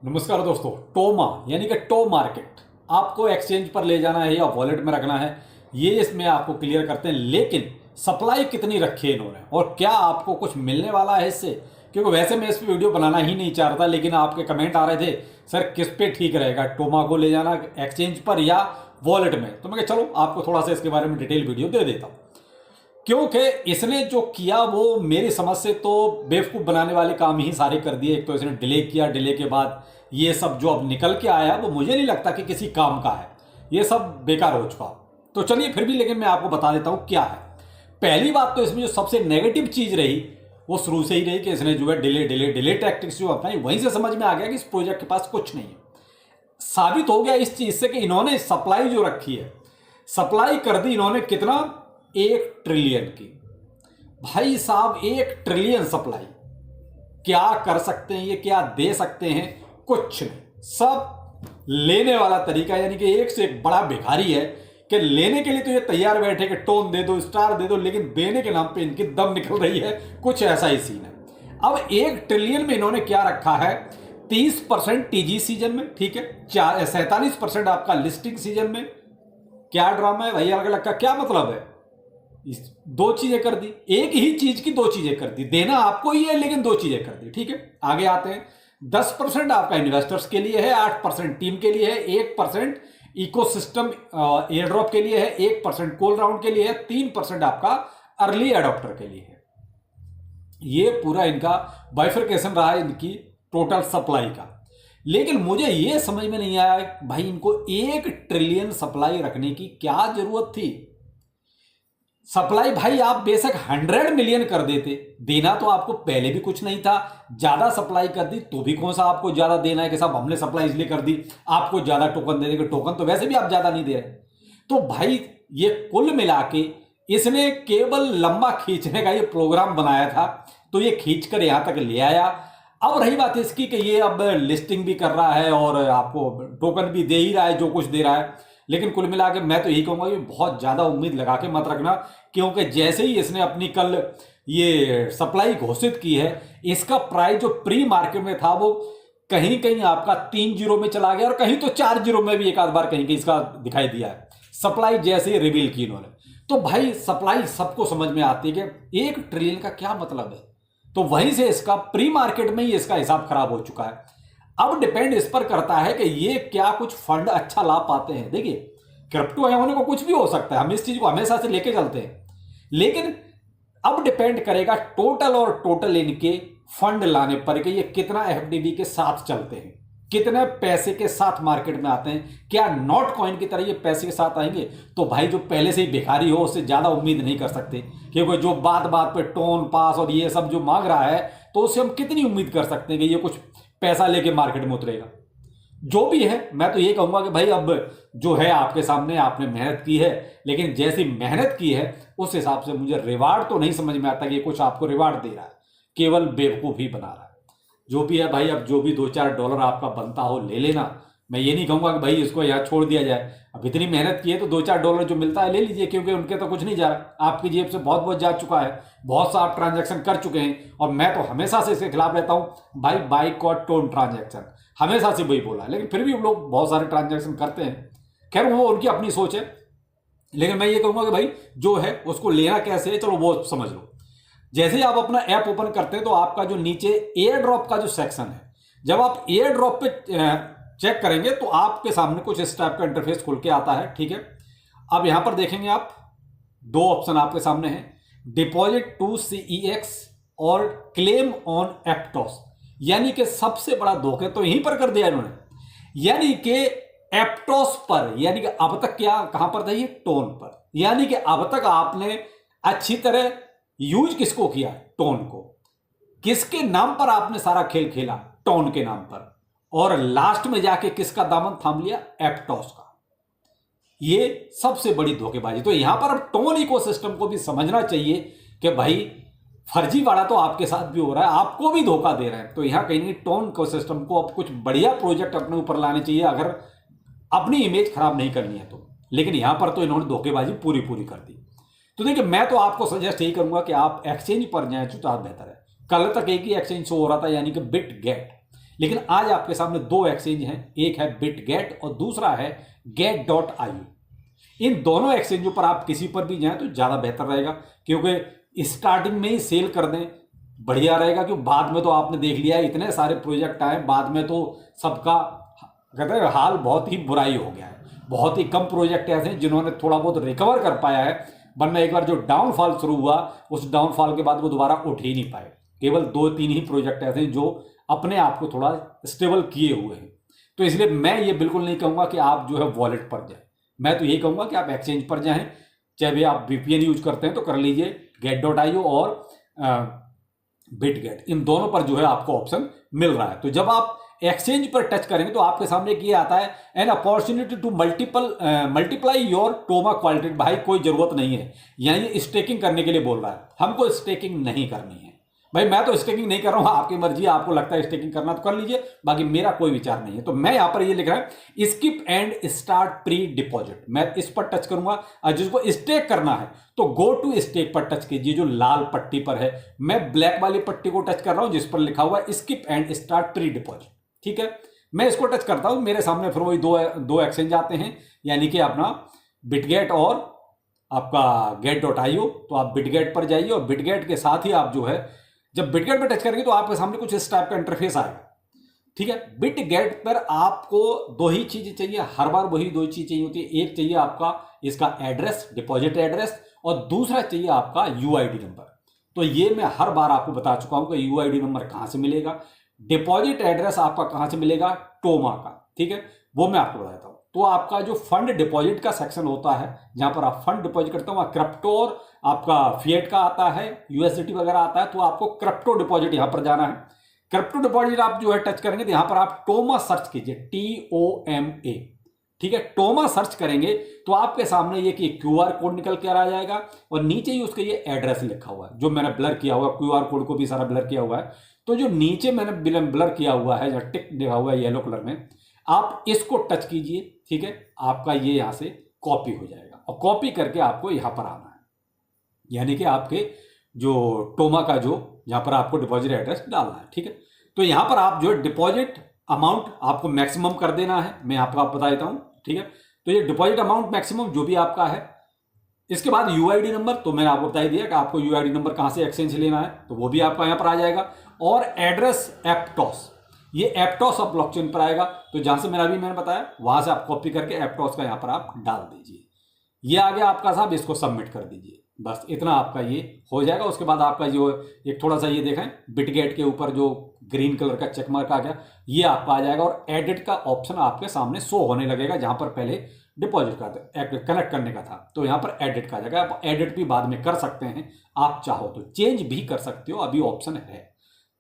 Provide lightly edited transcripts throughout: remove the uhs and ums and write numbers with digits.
नमस्कार दोस्तों। टोमा यानी कि टो मार्केट आपको एक्सचेंज पर ले जाना है या वॉलेट में रखना है, ये इसमें आपको क्लियर करते हैं। लेकिन सप्लाई कितनी रखी है इन्होंने और क्या आपको कुछ मिलने वाला है इससे, क्योंकि वैसे मैं इस पर वीडियो बनाना ही नहीं चाह रहा था, लेकिन आपके कमेंट आ रहे थे सर किस पे ठीक रहेगा, टोमा को ले जाना एक्सचेंज पर या वॉलेट में। तो मैं चलो आपको थोड़ा सा इसके बारे में डिटेल वीडियो दे देता हूँ, क्योंकि इसने जो किया वो मेरी समझ से तो बेवकूफ़ बनाने वाले काम ही सारे कर दिए। एक तो इसने डिले किया, डिले के बाद ये सब जो अब निकल के आया वो मुझे नहीं लगता कि किसी काम का है, ये सब बेकार हो चुका। तो चलिए फिर भी, लेकिन मैं आपको बता देता हूँ क्या है। पहली बात तो इसमें जो सबसे नेगेटिव चीज़ रही वो शुरू से ही रही कि इसने जो है डिले डिले डिले टैक्टिक्स जो अपनाई, वहीं से समझ में आ गया कि इस प्रोजेक्ट के पास कुछ नहीं है। साबित हो गया इस चीज़ से कि इन्होंने सप्लाई जो रखी है, सप्लाई कर दी इन्होंने कितना, 1 ट्रिलियन की। भाई साहब 1 ट्रिलियन सप्लाई, क्या कर सकते हैं ये, क्या दे सकते हैं, कुछ नहीं। सब लेने वाला तरीका, यानी कि एक से एक बड़ा भिखारी है कि लेने के लिए तो ये तैयार बैठे कि टोन दे दो, स्टार दे दो, लेकिन देने के नाम पे इनकी दम निकल रही है। कुछ ऐसा ही सीन है। अब 1 ट्रिलियन में इन्होंने क्या रखा है, 30% टीजी सीजन में, ठीक है, 47% आपका लिस्टिंग सीजन में। क्या ड्रामा है भाई, अलग अलग का क्या मतलब है। दो चीजें कर दी, एक ही चीज की दो चीजें कर दी, देना आपको ही है लेकिन दो चीजें कर दी, ठीक है। आगे आते हैं। 10% आपका इन्वेस्टर्स के लिए है, 8% टीम के लिए है, 1% इकोसिस्टम एयर ड्रॉप के लिए है, 1% कोल राउंड के लिए है, 3% आपका अर्ली एडॉप्टर के लिए है। ये पूरा इनका बाइफरकेशन रहा है इनकी टोटल सप्लाई का। लेकिन मुझे ये समझ में नहीं आया भाई इनको 1 ट्रिलियन सप्लाई रखने की क्या जरूरत थी। सप्लाई भाई आप बेशक 100 मिलियन कर देते, देना तो आपको पहले भी कुछ नहीं था। ज्यादा सप्लाई कर दी तो भी कौन सा आपको ज्यादा देना है कि साहब हमने सप्लाई इसलिए कर दी आपको ज्यादा टोकन दे देंगे, टोकन तो वैसे भी आप ज्यादा नहीं दे रहे। तो भाई ये कुल मिला के इसने केवल लंबा खींचने का ये प्रोग्राम बनाया था, तो ये खींच कर यहां तक ले आया। अब रही बात इसकी कि ये अब लिस्टिंग भी कर रहा है और आपको टोकन भी दे ही रहा है जो कुछ दे रहा है। लेकिन कुल मिला के मैं तो यही कहूंगा कि बहुत ज्यादा उम्मीद लगा के मत रखना, क्योंकि जैसे ही इसने अपनी कल ये सप्लाई घोषित की है, इसका प्राइस जो प्री मार्केट में था वो कहीं कहीं आपका 3 जीरो में चला गया और कहीं तो 4 जीरो में भी एक आध बार कहीं कहीं इसका दिखाई दिया है। सप्लाई जैसे ही रिवील की इन्होंने, तो भाई सप्लाई सबको समझ में आती है कि 1 ट्रिलियन का क्या मतलब है। तो वहीं से इसका प्री मार्केट में ही इसका हिसाब खराब हो चुका है। अब डिपेंड इस पर करता है कि ये क्या कुछ फंड अच्छा ला पाते हैं। देखिए क्रिप्टो है, होने को कुछ भी हो सकता है, हम इस चीज को हमेशा से लेके चलते हैं, लेकिन अब डिपेंड करेगा टोटल इनके फंड लाने पर कि ये कितना एफडीबी के साथ चलते हैं, कितने पैसे के साथ मार्केट में आते हैं। क्या नॉट कॉइन की तरह ये पैसे के साथ आएंगे, तो भाई जो पहले से ही भिखारी हो उससे ज्यादा उम्मीद नहीं कर सकते, क्योंकि जो बात बात पे टोन पास और ये सब जो मांग रहा है, तो उससे हम कितनी उम्मीद कर सकते हैं कि ये कुछ पैसा लेके मार्केट में उतरेगा। जो भी है, मैं तो ये कहूंगा कि भाई अब जो है आपके सामने, आपने मेहनत की है, लेकिन जैसी मेहनत की है उस हिसाब से मुझे रिवार्ड तो नहीं समझ में आता कि ये कुछ आपको रिवार्ड दे रहा है, केवल बेवकूफ ही बना रहा है। जो भी है भाई, अब जो भी $2-4 आपका बनता हो ले लेना। मैं ये नहीं कहूंगा कि भाई इसको यहाँ छोड़ दिया जाए, अब इतनी मेहनत की है तो $2-4 जो मिलता है ले लीजिए, क्योंकि उनके तो कुछ नहीं जा रहा, आपकी जेब से बहुत बहुत जा चुका है, बहुत सा आप ट्रांजैक्शन कर चुके हैं। और मैं तो हमेशा से इसके खिलाफ रहता हूं भाई, बाइकॉट टोन ट्रांजैक्शन, हमेशा से वही बोला है, लेकिन फिर भी लोग बहुत सारे ट्रांजैक्शन करते हैं। खैर वो उनकी अपनी सोच है, लेकिन मैं ये कहूंगा कि भाई जो है उसको लेना कैसे है, चलो वो समझ लो। जैसे ही आप अपना ऐप ओपन करते हैं तो आपका जो नीचे एयर ड्रॉप का जो सेक्शन है, जब आप एयर ड्रॉप पे चेक करेंगे तो आपके सामने कुछ इस टाइप का इंटरफेस खुल के आता है, ठीक है। अब यहां पर देखेंगे आप, दो ऑप्शन आपके सामने हैं, डिपॉजिट टू CEX और क्लेम ऑन एप्टोस। यानी कि सबसे बड़ा धोखे तो यहीं पर कर दिया इन्होंने, यानी कि एप्टोस पर, यानी कि अब तक क्या कहां पर था ये, टोन पर। यानी कि अब तक आपने अच्छी तरह यूज किसको किया, टोन को, किसके नाम पर आपने सारा खेल खेला, टोन के नाम पर, और लास्ट में जाके किसका दामन थाम लिया, एप्टोस का। ये सबसे बड़ी धोखेबाजी। तो यहां पर अब टोन इकोसिस्टम को भी समझना चाहिए कि भाई फर्जीवाड़ा तो आपके साथ भी हो रहा है, आपको भी धोखा दे रहे हैं। तो यहां कहीं टोन इकोसिस्टम को अब कुछ बढ़िया प्रोजेक्ट अपने ऊपर लाने चाहिए, अगर अपनी इमेज खराब नहीं करनी है तो। लेकिन यहां पर तो इन्होंने धोखेबाजी पूरी पूरी कर दी। तो देखिए मैं तो आपको सजेस्ट यही करूंगा कि आप एक्सचेंज पर जाएं तो बेहतर है। कल तक एक ही एक्सचेंज शो हो रहा था, यानी कि बिट गेट। लेकिन आज आपके सामने दो एक्सचेंज हैं, एक है बिटगेट और दूसरा है get.io। इन दोनों एक्सचेंजों पर आप किसी पर भी जाएं तो ज़्यादा बेहतर रहेगा, क्योंकि स्टार्टिंग में ही सेल कर दें बढ़िया रहेगा, क्योंकि बाद में तो आपने देख लिया इतने सारे प्रोजेक्ट आए, बाद में तो सबका कहते हैं हाल बहुत ही बुराई हो गया है। बहुत ही कम प्रोजेक्ट ऐसे हैं जिन्होंने थोड़ा बहुत रिकवर कर पाया है, वरना एक बार जो डाउनफॉल शुरू हुआ उस डाउनफॉल के बाद वो दोबारा उठ ही नहीं पाए। केवल 2-3 ही प्रोजेक्ट ऐसे हैं जो अपने आप को थोड़ा स्टेबल किए हुए हैं। तो इसलिए मैं ये बिल्कुल नहीं कहूँगा कि आप जो है वॉलेट पर जाए, मैं तो यही कहूँगा कि आप एक्सचेंज पर जाएं। चाहे भी आप VPN यूज करते हैं तो कर लीजिए, get.io और बिटगेट, इन दोनों पर जो है आपको ऑप्शन मिल रहा है। तो जब आप एक्सचेंज पर टच करेंगे तो आपके सामने ये आता है an opportunity to multiply your टोमा quality. भाई कोई जरूरत नहीं है, यानी स्टेकिंग करने के लिए बोल रहा है, हमको स्टेकिंग नहीं करनी है। भाई मैं तो स्टेकिंग नहीं कर रहा हूं, आपकी मर्जी है, आपको लगता है स्टेकिंग करना तो कर लीजिए, बाकी मेरा कोई विचार नहीं है। तो मैं यहां पर ये लिख रहा है skip and start pre deposit, मैं इस पर टच करूंगा। और जिसको स्टेक करना है तो गो टू स्टेक पर टच कीजिए, जो लाल पट्टी पर है। मैं ब्लैक वाली पट्टी को टच कर रहा हूं जिस पर लिखा हुआ है skip and start pre deposit. ठीक है, मैं इसको टच करता हूं, मेरे सामने फिर वही दो एक्सचेंज आते हैं, यानी कि अपना बिटगेट और आपका get.io। तो आप बिटगेट पर जाइए और बिटगेट के साथ ही आप जो है जब बिटगेट पर टच करेंगे तो आपके सामने कुछ इस टाइप का इंटरफेस आएगा। ठीक है, बिटगेट पर आपको दो ही चीजें चाहिए, हर बार वही दो ही चीजें चाहिए होती है। एक चाहिए आपका इसका एड्रेस, डिपॉजिट एड्रेस, और दूसरा चाहिए आपका UID नंबर। तो ये मैं हर बार आपको बता चुका हूं कि UID नंबर कहां से मिलेगा, डिपॉजिट एड्रेस आपका कहां से मिलेगा, टोमा का। ठीक है, वो मैं आपको बताता हूं। तो आपका जो फंड डिपॉजिट का सेक्शन होता है, जहां पर आप फंड डिपॉजिट करते हो, वहां क्रिप्टो और आपका फिएट का आता है, USDT वगैरह आता है, तो आपको क्रिप्टो डिपॉजिट यहां पर जाना है। क्रिप्टो डिपॉजिट आप जो है टच करेंगे तो यहां पर आप टोमा सर्च कीजिए, TOMA। ठीक है, टोमा सर्च करेंगे तो आपके सामने ये कि QR कोड निकल कर आ जाएगा और नीचे ही उसका ये एड्रेस लिखा हुआ है, जो मैंने ब्लर किया हुआ है। QR कोड को भी सारा ब्लर किया हुआ है। तो जो नीचे मैंने ब्लर किया हुआ है, जो टिक लिखा हुआ है येलो कलर में, आप इसको टच कीजिए। ठीक है, आपका ये यहां से कॉपी हो जाएगा और कॉपी करके आपको यहां पर आना है, यानी कि आपके जो टोमा का जो यहां पर आपको डिपॉजिट एड्रेस डालना है। ठीक है, तो यहां पर आप जो डिपॉजिट अमाउंट आपको मैक्सिमम कर देना है, मैं आपको बता देता हूं। ठीक है, तो ये डिपॉजिट अमाउंट मैक्सिमम जो भी आपका है। इसके बाद UID नंबर, तो मैंने आपको बता ही दिया कि आपको UID नंबर कहां से एक्सचेंज से लेना है, तो वो भी आपका यहां पर आ जाएगा। और एड्रेस एप्टॉस, ये एप्टॉस ऑफ ब्लॉकचेन पर आएगा, तो जहां से मैंने बताया वहां से आप कॉपी करके एप्टॉस का यहां पर आप डाल दीजिए। ये आ गया आपका साहब, इसको सबमिट कर दीजिए, बस इतना आपका ये हो जाएगा। उसके बाद आपका जो एक थोड़ा सा ये देखें बिटगेट के ऊपर जो ग्रीन कलर का चेक मार्क आ गया, ये आपका आ जाएगा और एडिट का ऑप्शन आपके सामने शो होने लगेगा, जहां पर पहले डिपॉजिट का कनेक्ट करने का था, तो यहां पर एडिट का आ जाएगा। आप एडिट भी बाद में कर सकते हैं, आप चाहो तो चेंज भी कर सकते हो, अभी ऑप्शन है।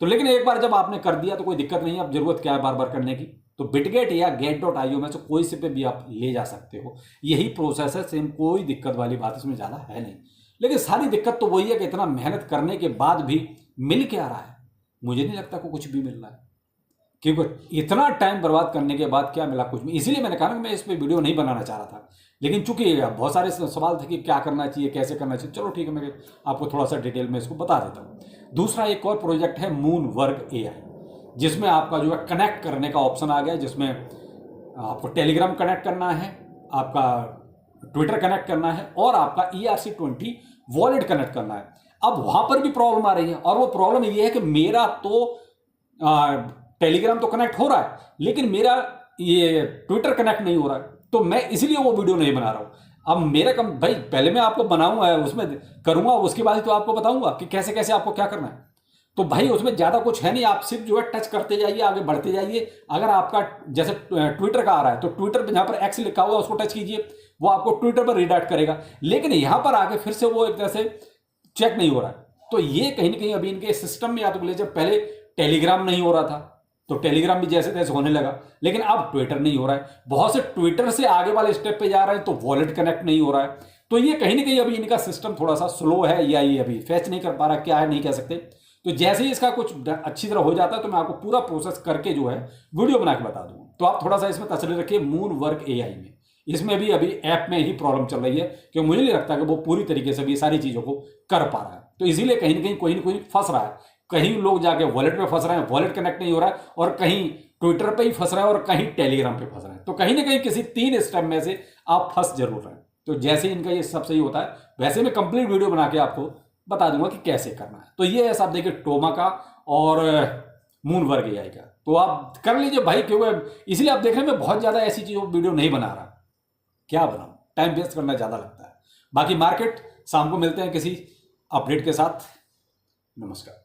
तो लेकिन एक बार जब आपने कर दिया तो कोई दिक्कत नहीं है, अब जरूरत क्या है बार बार करने की। तो बिटगेट या get.io में से कोई से पे भी आप ले जा सकते हो, यही प्रोसेस है सेम, कोई दिक्कत वाली बात इसमें ज़्यादा है नहीं। लेकिन सारी दिक्कत तो वही है कि इतना मेहनत करने के बाद भी मिल क्या रहा है, मुझे नहीं लगता को कुछ भी मिल रहा है, क्योंकि इतना टाइम बर्बाद करने के बाद क्या मिला, कुछ भी। इसीलिए मैंने कहा ना कि मैं इस पर वीडियो नहीं बनाना चाह रहा था, लेकिन चूंकि बहुत सारे सवाल थे कि क्या करना चाहिए, कैसे करना चाहिए, चलो ठीक है, मैं आपको थोड़ा सा डिटेल में इसको बता देता हूँ। दूसरा एक और प्रोजेक्ट है मूनवर्क AI, जिसमें आपका जो है कनेक्ट करने का ऑप्शन आ गया, जिसमें आपको टेलीग्राम कनेक्ट करना है, आपका ट्विटर कनेक्ट करना है और आपका ERC20 वॉलेट कनेक्ट करना है। अब वहां पर भी प्रॉब्लम आ रही है, और वो प्रॉब्लम ये है कि मेरा तो टेलीग्राम तो कनेक्ट हो रहा है, लेकिन मेरा ये ट्विटर कनेक्ट नहीं हो रहा है, तो मैं इसलिए वो वीडियो नहीं बना रहा हूं। अब मेरा कम भाई, पहले मैं आपको बनाऊंगा, उसमें करूंगा, उसके बाद ही तो आपको बताऊंगा कि कैसे कैसे आपको क्या करना है। तो भाई उसमें ज्यादा कुछ है नहीं, आप सिर्फ जो है टच करते जाइए, आगे बढ़ते जाइए। अगर आपका जैसे ट्विटर का आ रहा है तो ट्विटर पे जहां पर X लिखा हुआ है उसको टच कीजिए, वो आपको ट्विटर पर रिडायरेक्ट करेगा। लेकिन यहां पर आगे फिर से वो एक तरह से चेक नहीं हो रहा है, तो ये कहीं ना कहीं अभी इनके सिस्टम में, या तो जब पहले टेलीग्राम नहीं हो रहा था तो टेलीग्राम भी जैसे तैसे होने लगा, लेकिन अब ट्विटर नहीं हो रहा है। बहुत से ट्विटर से आगे वाले स्टेप पे जा रहे हैं तो वॉलेट कनेक्ट नहीं हो रहा है। तो ये कहीं ना कहीं अभी इनका सिस्टम थोड़ा सा स्लो है, या ये अभी फैच नहीं कर पा रहा, क्या है नहीं कह सकते। तो जैसे ही इसका कुछ अच्छी तरह हो जाता है तो मैं आपको पूरा प्रोसेस करके जो है वीडियो बना के बता दूंगा। तो आप थोड़ा सा इसमें तसल्ली रखिए। मूनवर्क AI में इसमें भी अभी ऐप में ही प्रॉब्लम चल रही है, क्योंकि मुझे नहीं लगता कि वो पूरी तरीके से भी सारी चीजों को कर पा रहा है, तो इसीलिए कहीं ना कहीं कोई ना कोई फंस रहा है। कहीं लोग जाके वॉलेट पे फंस रहे हैं, वॉलेट कनेक्ट नहीं हो रहा है, और कहीं ट्विटर पे ही फंस रहे हैं, और कहीं टेलीग्राम पे फंस रहे हैं। तो कहीं ना कहीं किसी 3 स्टेप में से आप फंस जरूर रहे हैं। तो जैसे इनका ये सब सही होता है, वैसे मैं कंप्लीट वीडियो बना के आपको बता दूंगा कि कैसे करना है। तो ये ऐसा आप देखिए टोमा का और मूनवर्क एआई का, तो आप कर लीजिए भाई, क्योंकि इसलिए आप देख रहे हैं मैं बहुत ज़्यादा ऐसी चीज़ों वीडियो नहीं बना रहा। क्या बनाऊं, टाइम वेस्ट करना ज़्यादा लगता है। बाकी मार्केट शाम को मिलते हैं किसी अपडेट के साथ। नमस्कार।